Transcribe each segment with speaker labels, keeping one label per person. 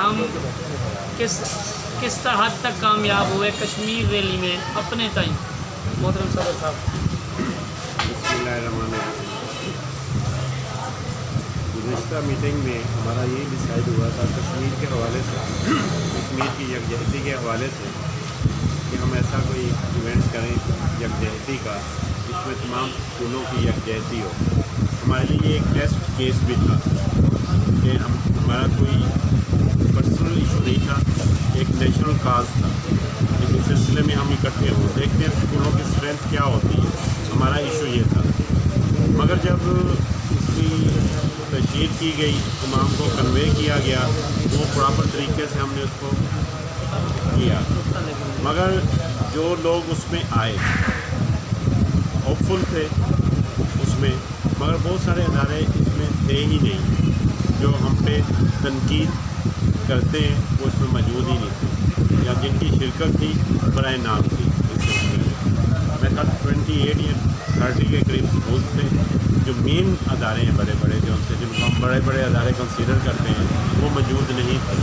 Speaker 1: ہم کس حد تک کامیاب ہوئے کشمیر ریلی میں اپنے تائیں؟ محترم صدر صاحب.
Speaker 2: بسم اللہ الرحمن الرحیم. گزشتہ میٹنگ میں ہمارا یہ ڈیسائیڈ ہوا تھا کشمیر کے حوالے سے، کشمیر کی یکجہتی کے حوالے سے، کہ ہم ایسا کوئی ایونٹ کریں یکجہتی کا جس میں تمام اسکولوں کی یکجہتی ہو. ہمارے لیے یہ ایک ٹیسٹ کیس بھی تھا کہ ہمارا کوئی پرسنل ایشو نہیں تھا، ایک نیشنل کاز تھا. اس سلسلے میں ہم اکٹھے ہوں، دیکھتے ہیں اسکولوں کی اسٹرینتھ کیا ہوتی ہے. ہمارا ایشو یہ تھا. مگر جب اس کی تشہیر کی گئی، تمام کو کنوے کیا گیا، وہ پراپر طریقے سے ہم نے اس کو کیا. مگر جو لوگ اس میں آئے ہوپ فل تھے اس میں، مگر بہت سارے ادارے اس میں تھے ہی نہیں. جو ہم پہ تنقید کرتے ہیں وہ اس میں موجود ہی نہیں تھے، یا جن کی شرکت تھی برائے نام تھی. اس سلسلے میں میں 28 یا 30 کے قریب اسکول تھے جو مین ادارے ہیں بڑے بڑے، جو جن کو ہم بڑے بڑے ادارے کنسیڈر کرتے ہیں، وہ موجود نہیں تھے.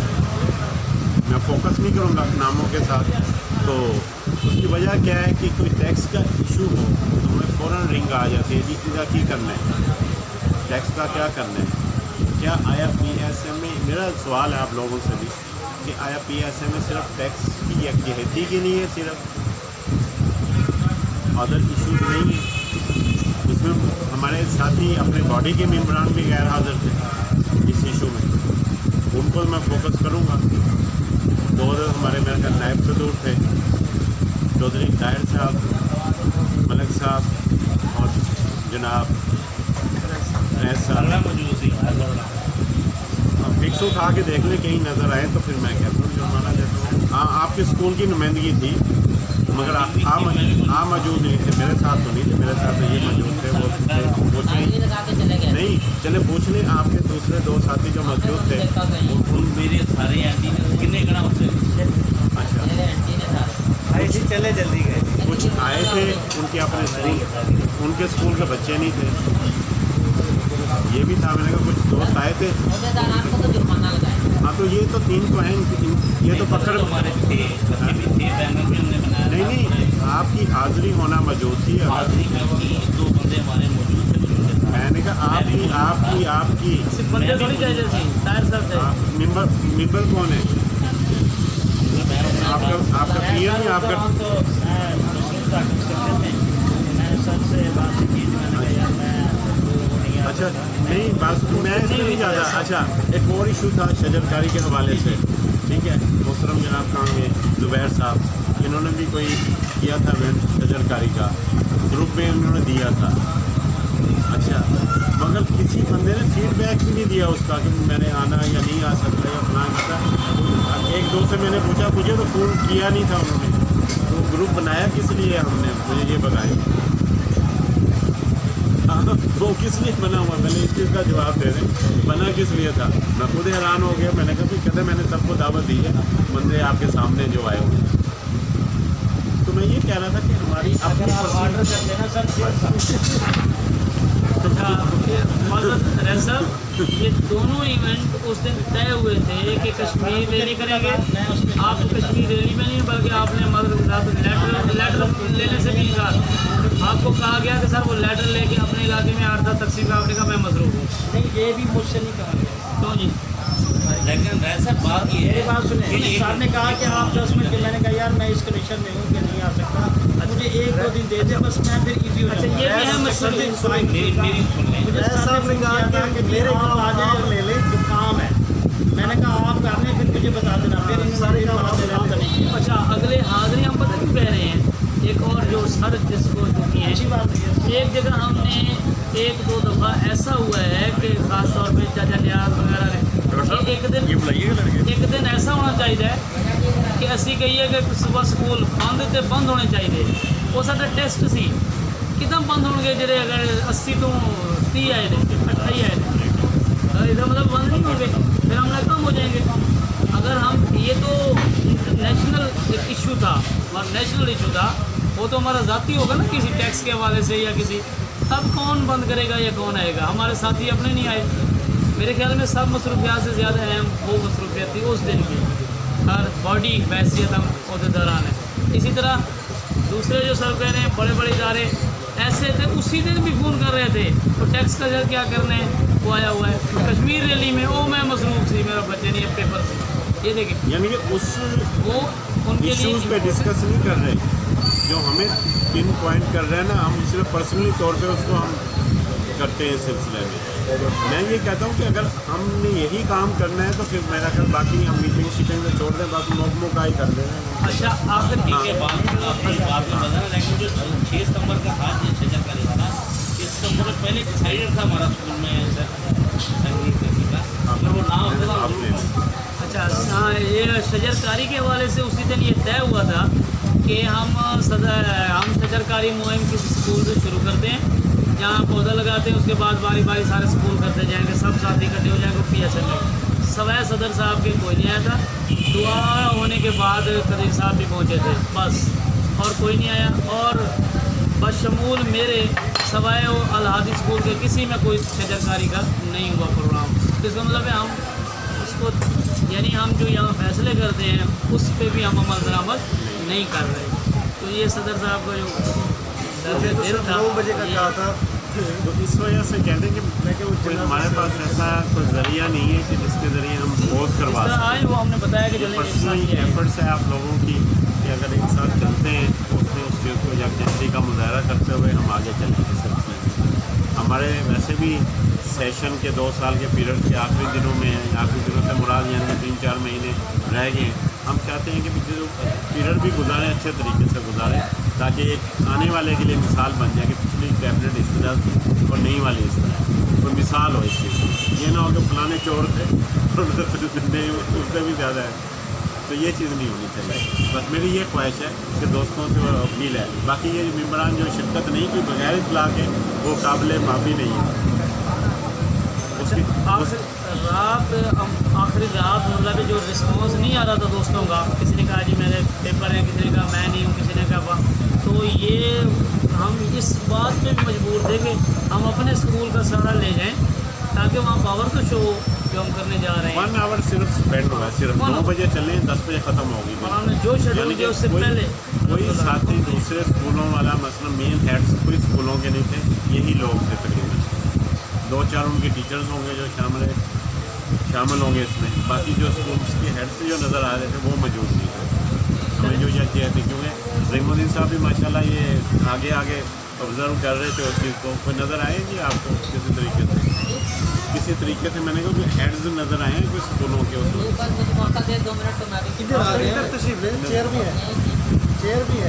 Speaker 2: میں فوکس نہیں کروں گا ناموں کے ساتھ. تو اس کی وجہ کیا ہے کہ کوئی ٹیکس کا ایشو ہو تو ہمیں فوراً رنگ آ جاتی ہے، جی اس کا کی کرنا ہے، ٹیکس کا کیا کرنا ہے. کیا آیا پی ایس ایم میں، میرا سوال ہے آپ لوگوں سے بھی، کہ آیا پی ایس ایم میں صرف ٹیکس کی یکجہتی کے لیے صرف ادر ایشوز نہیں ہیں؟ اس میں ہمارے ساتھی اپنے باڈی کے ممبران بھی غیر حاضر تھے اس ایشو میں. ان کو میں فوکس کروں گا. دو ہمارے میرے خیال نائب صدور تھے، چودھری طاہر صاحب، ملک صاحب اور جناب ریس صاحب. اب فکس اٹھا کے دیکھ لیں کہیں نظر آئے تو پھر میں کہتا ہوں جرمانہ دیتا ہوں. ہاں آپ کے اسکول کی نمائندگی تھی مگر آپ موجود نہیں تھے. میرے ساتھ تو نہیں تھے، میرے ساتھ تو یہ موجود تھے. وہ پوچھ نہیں چلے پوچھ لیں آپ کے دوسرے دو ساتھی جو موجود تھے. اچھا
Speaker 1: چلے جلدی گئے،
Speaker 2: کچھ آئے تھے، ان کے اپنے اسکول، ان کے اسکول کے بچے نہیں تھے. یہ بھی تھا. میں نے کہا کچھ دوست آئے تھے. ہاں تو یہ تو 3 تو ہیں، یہ تو پکڑ نہیں آپ کی حاضری ہونا موجود تھی. میں نے کہا آپ کی ممبر کون ہے؟ آپ کا پی ایم یا آپ کا؟ اچھا نہیں بات میں اس میں نہیں جاتا. اچھا ایک اور ایشو تھا شجرکاری کے حوالے سے، ٹھیک ہے. محترم جناب کہاں گے زبیر صاحب، انہوں نے بھی کوئی کیا تھا ایونٹ شجرکاری کا، گروپ میں انہوں نے دیا تھا. اچھا مگر کسی بندے نے فیڈ بیک بھی نہیں دیا اس کا کہ میں نے آنا یا نہیں آ سکتا یا فلاں کرتا. ایک دو سے میں نے پوچھا، مجھے تو فون کیا نہیں تھا انہوں نے. تو گروپ بنایا کس لیے ہم نے، مجھے یہ بتائیں. وہ کس لیے بنا ہوا، میں نے اس چیز کا جواب دے دیں. بنا کس لیے تھا؟ میں خود حیران ہو گیا. میں نے کہا کہتے میں نے سب کو دعوت دی ہے، بندے آپ کے سامنے جو آئے ہوئے. تو میں یہ کہہ رہا تھا کہ ہماری
Speaker 1: یہ دونوں ایونٹ اس دن طے ہوئے تھے کہ کشمیر ریلی کریں گے. آپ کشمیر ریلی میں نہیں بلکہ آپ نے لیٹر لینے سے بھی انکار. آپ کو کہا گیا کہ سر وہ لیٹر لے کے اپنے علاقے میں آرزہ تقسیم کا، آپ نے کہا میں مصروف ہوں. نہیں یہ بھی مجھ سے نہیں کہا گیا. کیوں جی؟ لیکن ایسا بات یہ ہے، بات سنیں، سر نے کہا کہ آپ 10 منٹ کے، میں نے کہا یار میں اس کنڈیشن میں ہوں کہ نہیں آ سکتا، مجھے 1-2 دن دے دیں بس، میں پھر ایزی ہو جاؤں. اچھا یہ بھی ہے مسئلہ. میری سن لیں، مجھے صاحب نے کہا کہ میرے آپ آ لے لیں جو کام ہے. میں نے کہا آپ کر لیں پھر مجھے بتا دینا. پھر سارے کام نہیں. اچھا اگلے حاضری ہم پتہ کیوں کہہ رہے ہیں؟ ایک اور جو سر جس کو چکی ہے، اچھی بات ہے. ایک جگہ ہم نے 1-2 دفعہ ایسا ہوا ہے کہ خاص طور پہ چاچا نیاز وغیرہ نے ایک دن ایسا ہونا چاہیے کہ اسی کہیے کہ صبح سکول بند ہونے چاہیے. وہ سارا ٹیسٹ سی کتنا بند ہو گے جڑے اگر 80 تو 30 آئے تھے، 28 آئے تھے، یہ مطلب بند نہیں ہوں گے، پھر ہم لوگ کم ہو جائیں گے. اگر ہم یہ تو نیشنل ایشو تھا اور نیشنل ایشو تھا، وہ تو ہمارا ذاتی ہوگا نا کسی ٹیکس کے حوالے سے یا کسی. تب کون بند کرے گا یا کون آئے گا؟ ہمارے ساتھی اپنے نہیں آئے. میرے خیال میں سب مصروفیات سے زیادہ اہم وہ مصروفیت تھی اس دن کی، ہر باڈی بحیثیت ہم عہدیداران ہیں. اسی طرح دوسرے جو سرکار ہیں بڑے بڑے ادارے ایسے تھے، اسی دن بھی فون کر رہے تھے تو ٹیکس کا جب کیا کرنا ہے وہ آیا ہوا ہے. کشمیر ریلی میں وہ میں مصروف تھی، میرا بچے نہیں پیپر سے. یہ دیکھیں
Speaker 2: یعنی کہ اس
Speaker 1: وہ ان کے
Speaker 2: ایشوز پہ
Speaker 1: لیے
Speaker 2: ڈسکس نہیں کر رہے، جو ہمیں پن پوائنٹ کر رہے ہیں نا، ہم صرف پرسنلی طور پہ اس کو ہم کرتے ہیں اس سلسلے میں. میں یہ کہتا ہوں کہ اگر ہم نے یہی کام کرنا ہے تو پھر میرا خیال باقی ہم میٹنگ شیٹنگ میں چھوڑ دیں، باقی موقع کا ہی کر دیں.
Speaker 1: اچھا آخر
Speaker 3: ٹھیک ہے، بات میں بتا رہا، لیکن جو 6 ستمبر کا آج شجر کا رہا نا، 6 ستمبر میں پہلے ڈیسائڈر تھا ہمارا اسکول میں سنگیت کرنے کا، اگر وہ نہ ہوتا
Speaker 2: آپ نے
Speaker 1: اچھا ہاں، یہ شجر کاری کے حوالے سے اسی دن یہ طے ہوا تھا کہ ہم شجر کاری مہم کسی اسکول سے شروع کرتے ہیں، جہاں پودا لگاتے ہیں، اس کے بعد باری باری سارے اسکول کرتے جائیں گے، سب ساتھ اکٹھے ہو جائیں گے پی ایس ایم میں. سوائے صدر صاحب کے کوئی نہیں آیا تھا. دعا ہونے کے بعد قدیر صاحب بھی پہنچے تھے بس، اور کوئی نہیں آیا. اور بشمول میرے سوائے وہ الحادی اسکول کے کسی میں کوئی شجر کاری کا نہیں ہوا پروگرام. اس کا مطلب ہے ہم اس کو یعنی ہم جو یہاں فیصلے کرتے ہیں اس پہ بھی ہم عمل درآمد نہیں کر رہے. تو یہ صدر صاحب کا جو دل تھا
Speaker 4: 9 بجے کا کہا تھا.
Speaker 2: تو اس وجہ سے کہتے ہیں کہ ہمارے پاس ایسا کوئی ذریعہ نہیں ہے کہ جس کے ذریعے ہم پوز کروا
Speaker 1: اس طرح
Speaker 2: سکیں.
Speaker 1: آئے وہ ہم نے بتایا کہ چلیں
Speaker 2: پرسنلی ایفرٹس ہے آپ لوگوں کی کہ اگر ایک ساتھ چلتے ہیں تو اس میں اس چیز کو یکجہتی کا مظاہرہ کرتے ہوئے ہم آگے چلیں گے. سلسلے میں ہمارے ویسے بھی سیشن کے 2 سال کے پیریڈ کے آخری دنوں میں ہیں، آخری دنوں سے مراد یعنی 3-4 مہینے رہ گئے ہیں. ہم چاہتے ہیں کہ جو پیریڈ بھی گزاریں اچھے طریقے سے گزاریں تاکہ ایک آنے والے کے لیے مثال بن جائے کہ پچھلی کیبنٹ اس طرح تھی اور نئی والی اس طرح ہے. کوئی مثال ہو اس چیز کی، یہ نہ ہو کہ فلانے چور تھے نہیں اس سے بھی زیادہ ہے. تو یہ چیز نہیں ہونی چاہیے. بس میری یہ خواہش ہے کہ دوستوں سے وہ اپیل ہے. باقی یہ ممبران جو شرکت نہیں کی بغیر اطلاع کے وہ قابل معافی نہیں ہے. اس کی
Speaker 1: آخری رات مطلب جو رسپانس نہیں آ رہا تھا دوستوں کا، کسی نے کہا جی میرے پیپر ہیں، کسی نے کہا میں نہیں ہوں، کسی نے کہا، تو یہ ہم اس بات پہ بھی مجبور تھے کہ ہم اپنے اسکول کا سہارا لے جائیں تاکہ وہاں پاور تو شو جو ہم کرنے جا رہے ہیں.
Speaker 2: 1 آور صرف اسپینڈ ہوا ہے، صرف 9 بجے چلیں 10 بجے ختم ہوگی.
Speaker 1: اور ہم نے جو شیڈول کیا اس سے پہلے
Speaker 2: کوئی ساتھی دوسرے اسکولوں والا مثلا مین ہیڈس کوئی اسکولوں کے نہیں تھے، یہی لوگ تھے تقریباً. 2-4 ان کے ٹیچرز ہوں گے جو شامل ہوں گے اس میں. باقی جو اسکولس کے ہیڈس جو نظر آ رہے تھے وہ موجود نہیں تھے. ہمیں جو یہ تھی کیونکہ رحیم الدین صاحب بھی ماشاءاللہ یہ آگے آبزرو کر رہے تھے اس چیز کو. کوئی نظر آئے گی آپ کو کسی طریقے سے میں نے کہا کہ ہیڈز نظر آئے ہیں کوئی اسکولوں کے اس
Speaker 4: ادھر آ گئے ہیں، تشریف لیں، چیئر بھی ہے